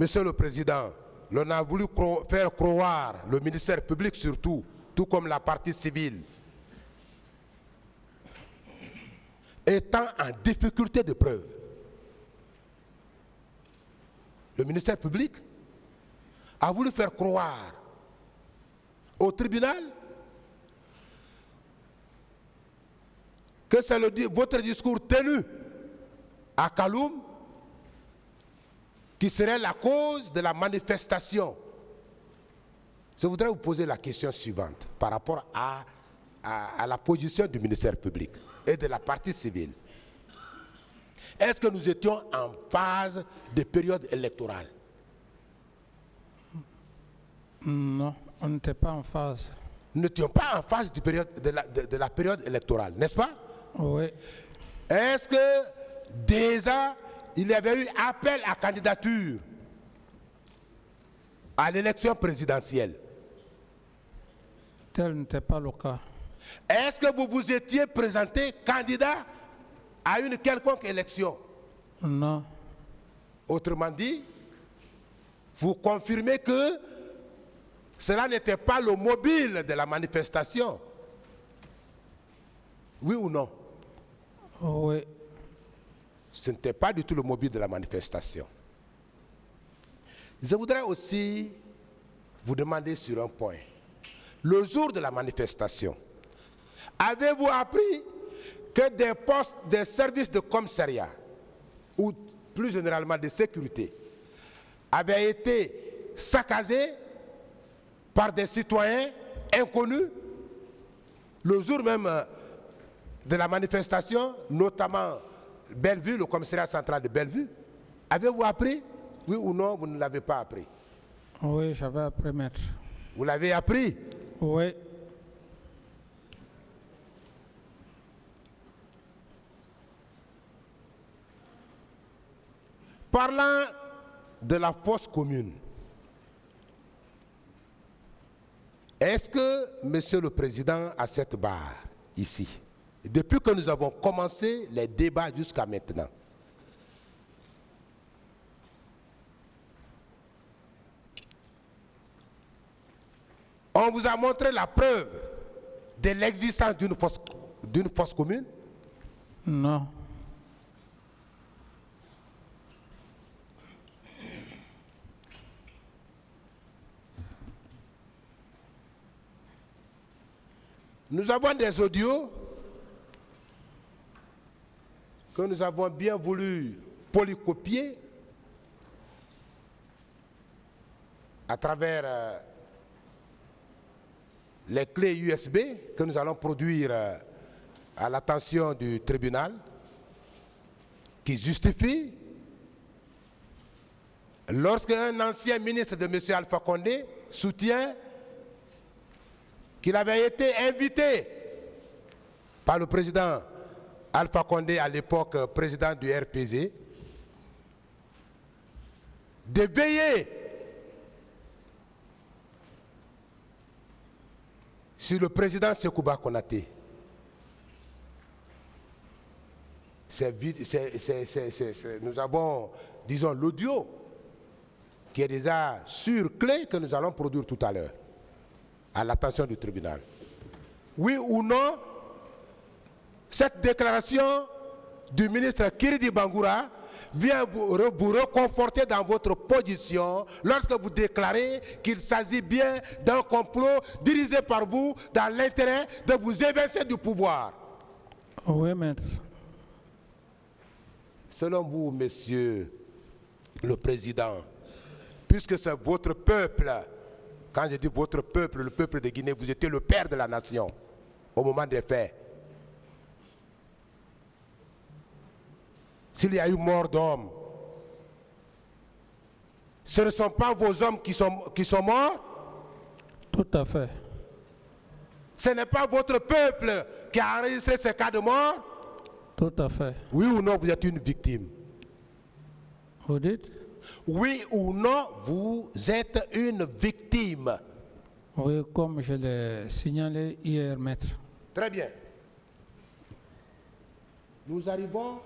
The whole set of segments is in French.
Monsieur le Président, l'on a voulu faire croire, le ministère public surtout, tout comme la partie civile, étant en difficulté de preuve. Le ministère public a voulu faire croire au tribunal que c'est votre discours tenu à Kaloum qui serait la cause de la manifestation. Je voudrais vous poser la question suivante par rapport à la position du ministère public et de la partie civile. Est-ce que nous étions en phase de période électorale? Non, on n'était pas en phase. Nous n'étions pas en phase de la période électorale, n'est-ce pas? Oui. Est-ce que déjà il y avait eu appel à candidature à l'élection présidentielle? Tel n'était pas le cas. Est-ce que vous vous étiez présenté candidat à une quelconque élection? Non. Autrement dit, vous confirmez que cela n'était pas le mobile de la manifestation. Oui ou non? Oui. Ce n'était pas du tout le mobile de la manifestation. Je voudrais aussi vous demander sur un point. Le jour de la manifestation, avez-vous appris que des postes de services de commissariat, ou plus généralement de sécurité, avaient été saccagés par des citoyens inconnus le jour même de la manifestation, notamment Bellevue, le commissariat central de Bellevue? Avez-vous appris? Oui ou non, vous ne l'avez pas appris? Oui, j'avais appris, maître. Vous l'avez appris? Oui. Parlant de la fosse commune, est-ce que, Monsieur le Président, à cette barre, ici, depuis que nous avons commencé les débats jusqu'à maintenant, on vous a montré la preuve de l'existence d'une fosse commune? Non. Nous avons des audios que nous avons bien voulu polycopier à travers les clés USB que nous allons produire à l'attention du tribunal, qui justifie lorsqu'un ancien ministre de M. Alpha Condé soutient qu'il avait été invité par le président Alpha Condé, à l'époque président du RPZ, de veiller sur le président Sekouba Konaté. Nous avons, disons, l'audio qui est déjà sur clé que nous allons produire tout à l'heure à l'attention du tribunal. Oui ou non, cette déclaration du ministre Kiridi Bangoura vient vous reconforter dans votre position lorsque vous déclarez qu'il s'agit bien d'un complot dirigé par vous dans l'intérêt de vous évincer du pouvoir. Oui, maître. Selon vous, monsieur le président, puisque c'est votre peuple, quand je dis votre peuple, le peuple de Guinée, vous étiez le père de la nation au moment des faits. S'il y a eu mort d'hommes, ce ne sont pas vos hommes qui sont morts? Tout à fait. Ce n'est pas votre peuple qui a enregistré ces cas de mort? Tout à fait. Oui ou non, vous êtes une victime? Vous dites? Oui ou non, vous êtes une victime? Oui, comme je l'ai signalé hier, maître. Très bien. Nous arrivons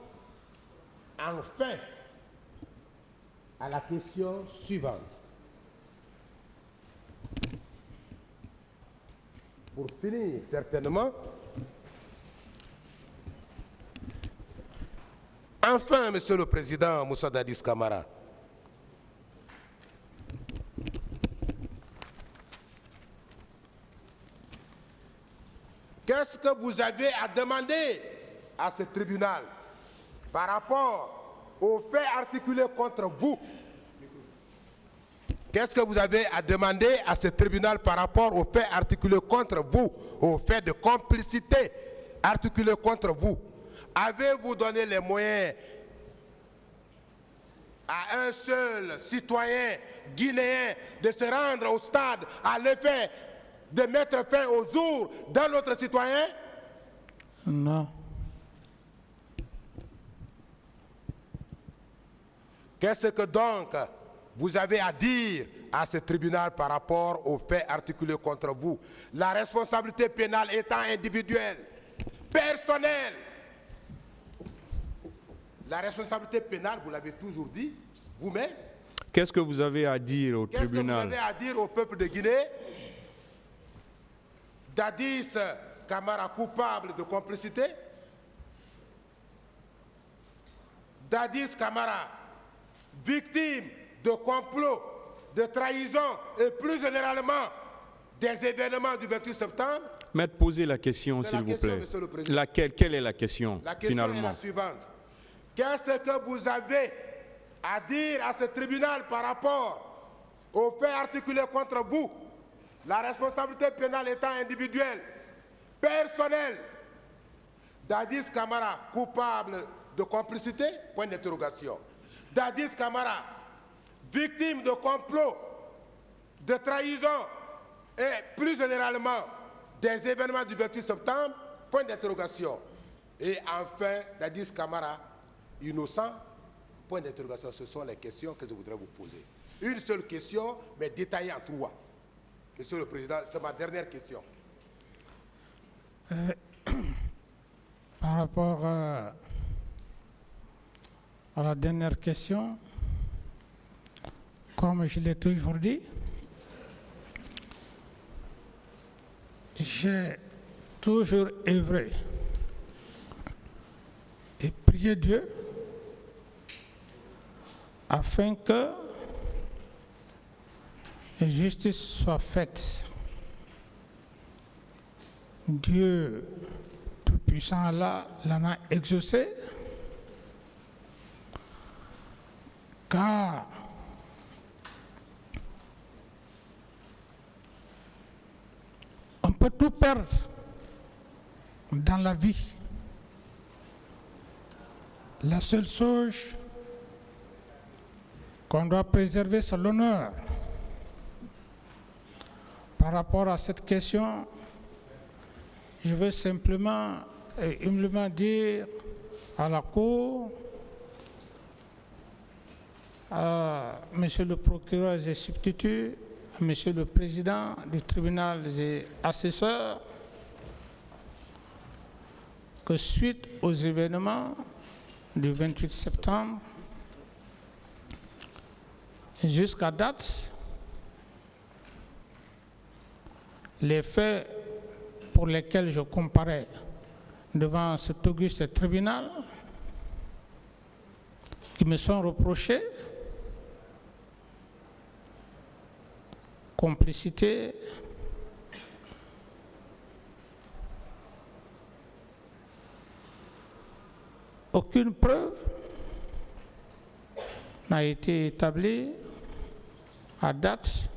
enfin à la question suivante. Pour finir, certainement, enfin, Monsieur le Président Moussa Dadis Camara, qu'est-ce que vous avez à demander à ce tribunal par rapport aux faits articulés contre vous? Qu'est-ce que vous avez à demander à ce tribunal par rapport aux faits articulés contre vous, aux faits de complicité articulés contre vous? Avez-vous donné les moyens à un seul citoyen guinéen de se rendre au stade à l'effet de mettre fin au jour d'un autre citoyen? Non. Qu'est-ce que donc vous avez à dire à ce tribunal par rapport aux faits articulés contre vous? La responsabilité pénale étant individuelle, personnelle. La responsabilité pénale, vous l'avez toujours dit, vous-même. Qu'est-ce que vous avez à dire au tribunal? Qu'est-ce que vous avez à dire au peuple de Guinée? Dadis Camara coupable de complicité? Dadis Camara victime de complot, de trahison et plus généralement des événements du 28 septembre? Maître, posez la question, s'il vous plaît. Laquelle? Quelle est la question, finalement? La question est la suivante. Qu'est-ce que vous avez à dire à ce tribunal par rapport aux faits articulés contre vous? La responsabilité pénale étant individuelle, personnelle. Dadis Camara coupable de complicité? Point d'interrogation. Dadis Camara victime de complot, de trahison et plus généralement des événements du 28 septembre? Point d'interrogation. Et enfin, Dadis Camara innocent? Point d'interrogation. Ce sont les questions que je voudrais vous poser. Une seule question, mais détaillée en trois. Monsieur le Président, c'est ma dernière question. Par rapport à la dernière question, comme je l'ai toujours dit, j'ai toujours œuvré et prié Dieu afin que justice soit faite. Dieu Tout-Puissant Allah l'en a exaucé, car on peut tout perdre dans la vie. La seule chose qu'on doit préserver, c'est l'honneur. Par rapport à cette question, je veux simplement et humblement dire à la Cour, à Monsieur le procureur et substitut, à Monsieur le président du tribunal et assesseur, que suite aux événements du 28 septembre, jusqu'à date, les faits pour lesquels je comparais devant cet auguste tribunal, qui me sont reprochés, complicité, aucune preuve n'a été établie à date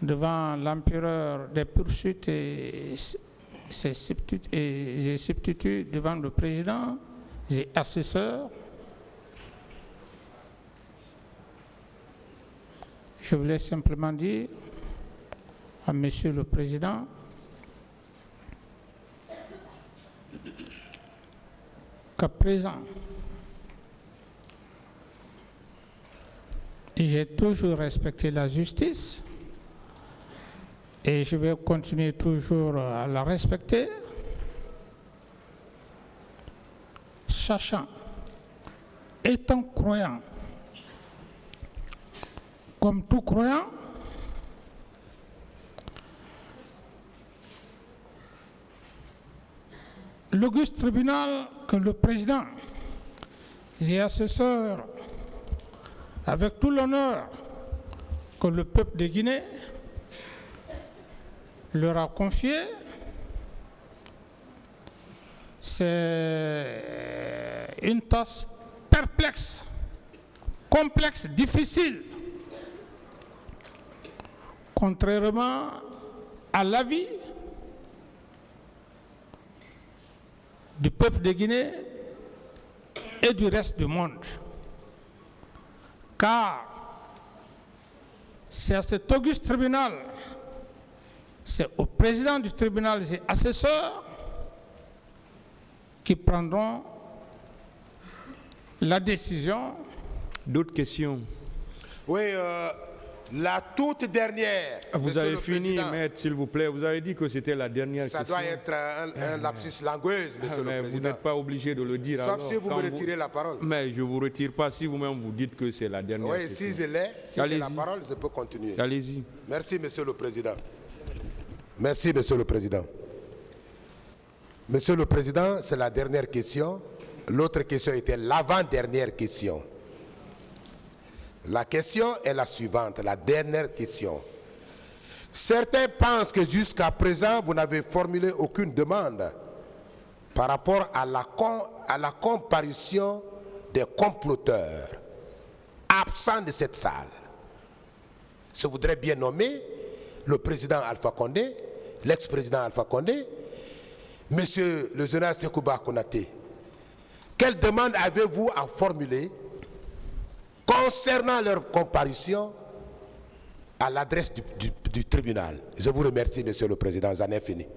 devant l'empereur des poursuites et ses substituts devant le président et assesseurs. Je voulais simplement dire à Monsieur le Président qu'à présent, j'ai toujours respecté la justice et je vais continuer toujours à la respecter, sachant, étant croyant comme tout croyant, l'auguste tribunal que le président et assesseur, avec tout l'honneur que le peuple de Guinée leur a confié, c'est une tâche perplexe, complexe, difficile, contrairement à l'avis du peuple de Guinée et du reste du monde. Car c'est à cet auguste tribunal, c'est au président du tribunal et assesseurs qui prendront la décision. D'autres questions? Oui, la toute dernière. Vous avez fini, maître, s'il vous plaît. Vous avez dit que c'était la dernière question. Ça doit être un lapsus linguiste, monsieur le président. Vous n'êtes pas obligé de le dire. Sauf alors, si vous me retirez la parole. Mais je ne vous retire pas si vous-même vous dites que c'est la dernière question. Oui, si j'ai la parole, je peux continuer. Allez-y. Merci, monsieur le président. Merci, monsieur le président. Monsieur le président, c'est la dernière question. L'autre question était l'avant-dernière question. La question est la suivante, la dernière question. Certains pensent que jusqu'à présent, vous n'avez formulé aucune demande par rapport à la comparution des comploteurs absents de cette salle. Je voudrais bien nommer le président Alpha Condé, l'ex-président Alpha Condé, monsieur le général Sekouba Konaté. Quelle demande avez-vous à formuler concernant leur comparution à l'adresse du tribunal? Je vous remercie, monsieur le président, j'en ai fini.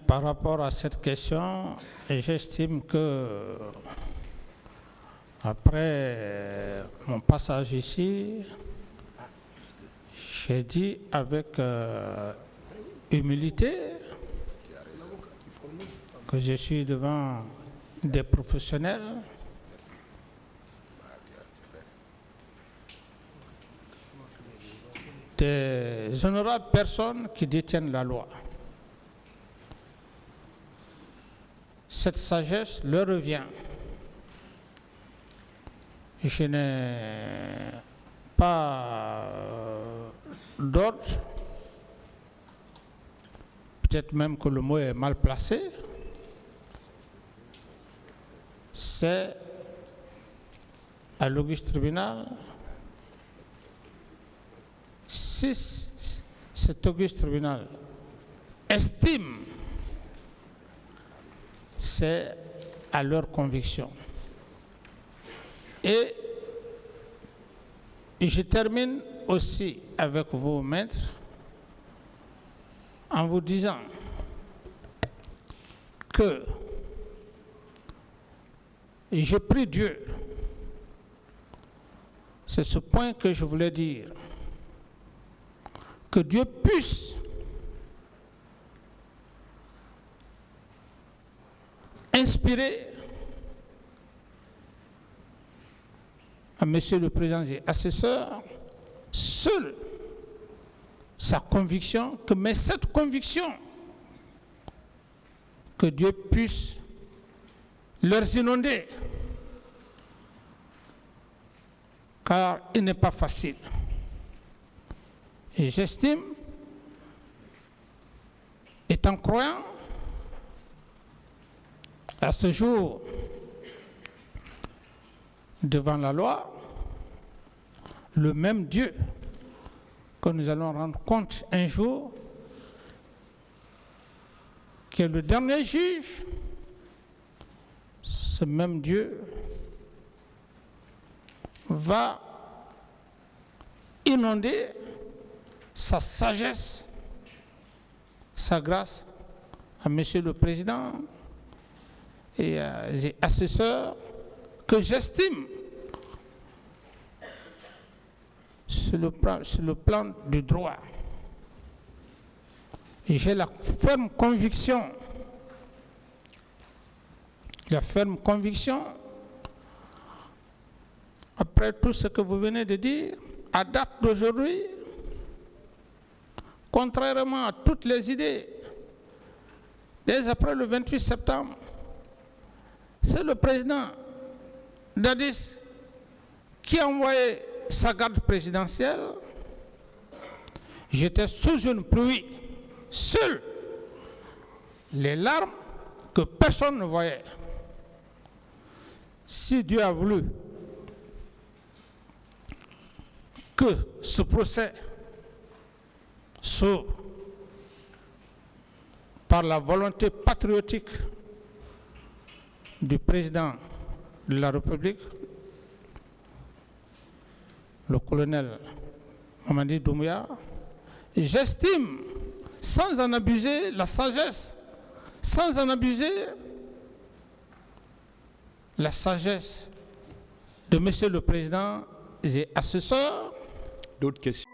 Par rapport à cette question, j'estime que après mon passage ici, j'ai dit avec humilité que je suis devant des professionnels des honorables personnes qui détiennent la loi. Cette sagesse leur revient. Je n'ai pas d'ordre, peut-être même que le mot est mal placé, c'est à l'auguste tribunal. Si cet auguste tribunal estime, c'est à leur conviction. Et je termine aussi avec vous, maîtres, en vous disant que je prie Dieu, c'est ce point que je voulais dire, que Dieu puisse inspirer à monsieur le président et assesseur seule sa conviction, mais cette conviction, que Dieu puisse leur inonder, car il n'est pas facile. Et j'estime, étant croyant, à ce jour, devant la loi, le même Dieu que nous allons rendre compte un jour, qui est le dernier juge, ce même Dieu va inonder sa sagesse, sa grâce à monsieur le président et à ses assesseurs que j'estime sur le plan du droit. Et j'ai la ferme conviction après tout ce que vous venez de dire, à date d'aujourd'hui, contrairement à toutes les idées, dès après le 28 septembre, c'est le président Dadis qui a envoyé sa garde présidentielle. J'étais sous une pluie, seul, les larmes que personne ne voyait. Si Dieu a voulu que ce procès s'ouvre par la volonté patriotique du président de la République, le colonel Mamadi Doumbouya, j'estime, sans en abuser la sagesse, sans en abuser la sagesse de Monsieur le Président et assesseur. D'autres questions?